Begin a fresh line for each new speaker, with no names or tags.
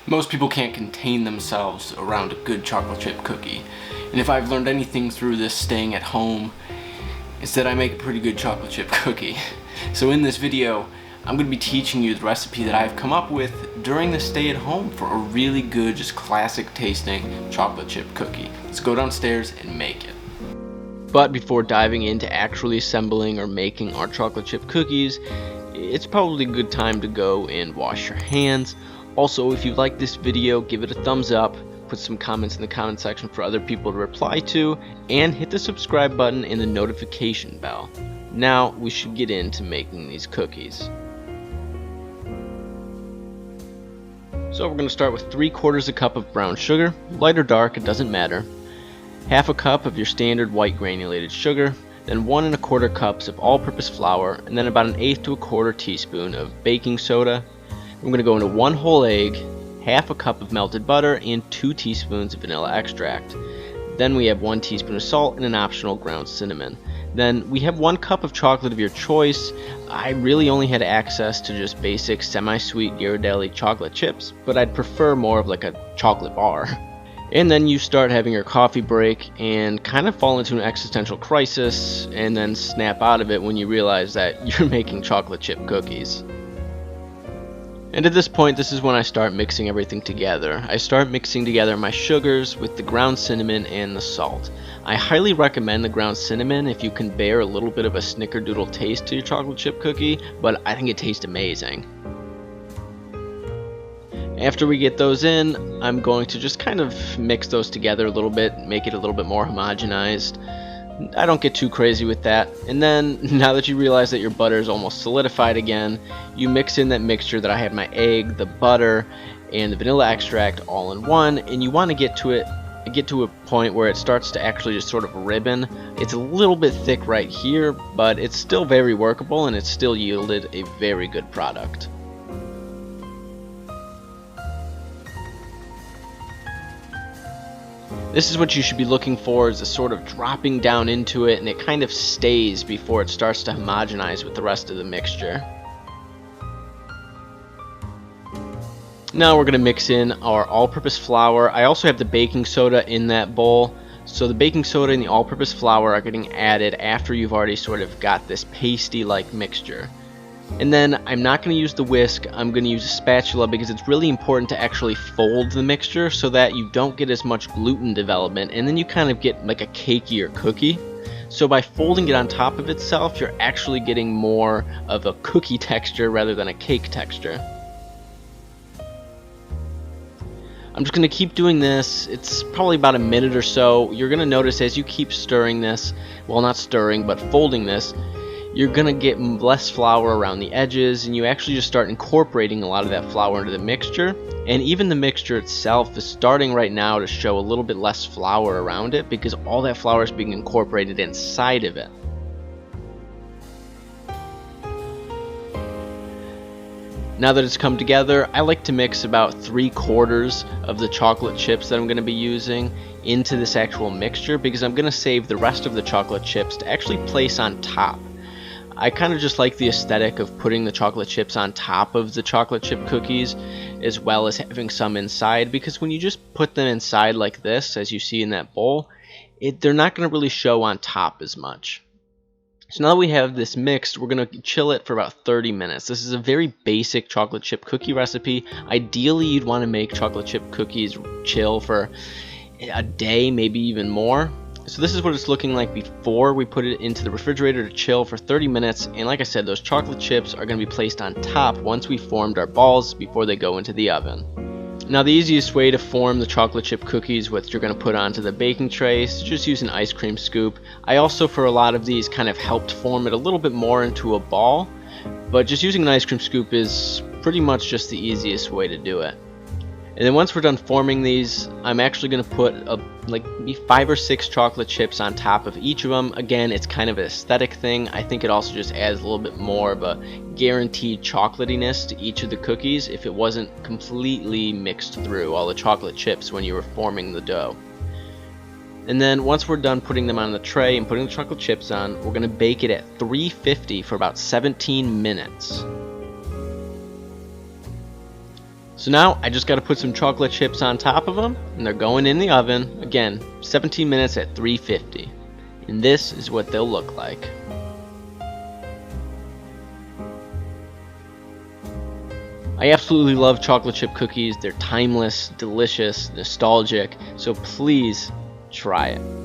Most people can't contain themselves around a good chocolate chip cookie. And if I've learned anything through this staying at home, it's that I make a pretty good chocolate chip cookie. So in this video, I'm going to be teaching you the recipe that I've come up with during the stay at home for a really good, just classic tasting chocolate chip cookie. Let's go downstairs and make it. But before diving into actually assembling or making our chocolate chip cookies, it's probably a good time to go and wash your hands. Also, if you like this video, give it a thumbs up, put some comments in the comment section for other people to reply to, and hit the subscribe button and the notification bell. Now we should get into making these cookies. So we're going to start with 3/4 cup of brown sugar, light or dark, it doesn't matter. Half a cup of your standard white granulated sugar, then 1 1/4 cups of all-purpose flour, and then about 1/8 to 1/4 teaspoon of baking soda. I'm going to go into 1 whole egg, half a cup of melted butter, and 2 teaspoons of vanilla extract. Then we have 1 teaspoon of salt and an optional ground cinnamon. Then we have 1 cup of chocolate of your choice. I really only had access to just basic semi-sweet Granulated chocolate chips, but I'd prefer more of like a chocolate bar. And then you start having your coffee break and kind of fall into an existential crisis and then snap out of it when you realize that you're making chocolate chip cookies. And at this point, this is when I start mixing everything together. I start mixing together my sugars with the ground cinnamon and the salt. I highly recommend the ground cinnamon if you can bear a little bit of a snickerdoodle taste to your chocolate chip cookie, but I think it tastes amazing. After we get those in, I'm going to just kind of mix those together a little bit, make it a little bit more homogenized. I don't get too crazy with that. And then, now that you realize that your butter is almost solidified again, you mix in that mixture that I have my egg, the butter, and the vanilla extract all in one, and you want to get to a point where it starts to actually just sort of ribbon. It's a little bit thick right here, but it's still very workable and it's still yielded a very good product. This is what you should be looking for, is a sort of dropping down into it, and it kind of stays before it starts to homogenize with the rest of the mixture. Now we're going to mix in our all-purpose flour. I also have the baking soda in that bowl. So the baking soda and the all-purpose flour are getting added after you've already sort of got this pasty-like mixture. And then I'm not going to use the whisk, I'm going to use a spatula because it's really important to actually fold the mixture so that you don't get as much gluten development, and then you kind of get like a cakier cookie. So by folding it on top of itself, you're actually getting more of a cookie texture rather than a cake texture. I'm just going to keep doing this. It's probably about a minute or so. You're going to notice as you keep stirring this, well, not stirring, but folding this, you're going to get less flour around the edges, and you actually just start incorporating a lot of that flour into the mixture. And even the mixture itself is starting right now to show a little bit less flour around it because all that flour is being incorporated inside of it. Now that it's come together, I like to mix about 3/4 of the chocolate chips that I'm going to be using into this actual mixture because I'm going to save the rest of the chocolate chips to actually place on top. I kind of just like the aesthetic of putting the chocolate chips on top of the chocolate chip cookies as well as having some inside, because when you just put them inside like this, as you see in that bowl, they're not going to really show on top as much. So now that we have this mixed, we're going to chill it for about 30 minutes. This is a very basic chocolate chip cookie recipe. Ideally, you'd want to make chocolate chip cookies chill for a day, maybe even more. So this is what it's looking like before we put it into the refrigerator to chill for 30 minutes. And like I said, those chocolate chips are going to be placed on top once we formed our balls before they go into the oven. Now the easiest way to form the chocolate chip cookies, what you're going to put onto the baking tray, is to just use an ice cream scoop. I also, for a lot of these, kind of helped form it a little bit more into a ball, but just using an ice cream scoop is pretty much just the easiest way to do it. And then once we're done forming these, I'm actually going to put like 5 or 6 chocolate chips on top of each of them. Again, it's kind of an aesthetic thing. I think it also just adds a little bit more of a guaranteed chocolatiness to each of the cookies if it wasn't completely mixed through all the chocolate chips when you were forming the dough. And then once we're done putting them on the tray and putting the chocolate chips on, we're going to bake it at 350 for about 17 minutes. So now I just got to put some chocolate chips on top of them, and they're going in the oven, again, 17 minutes at 350. And this is what they'll look like. I absolutely love chocolate chip cookies. They're timeless, delicious, nostalgic, so please try it.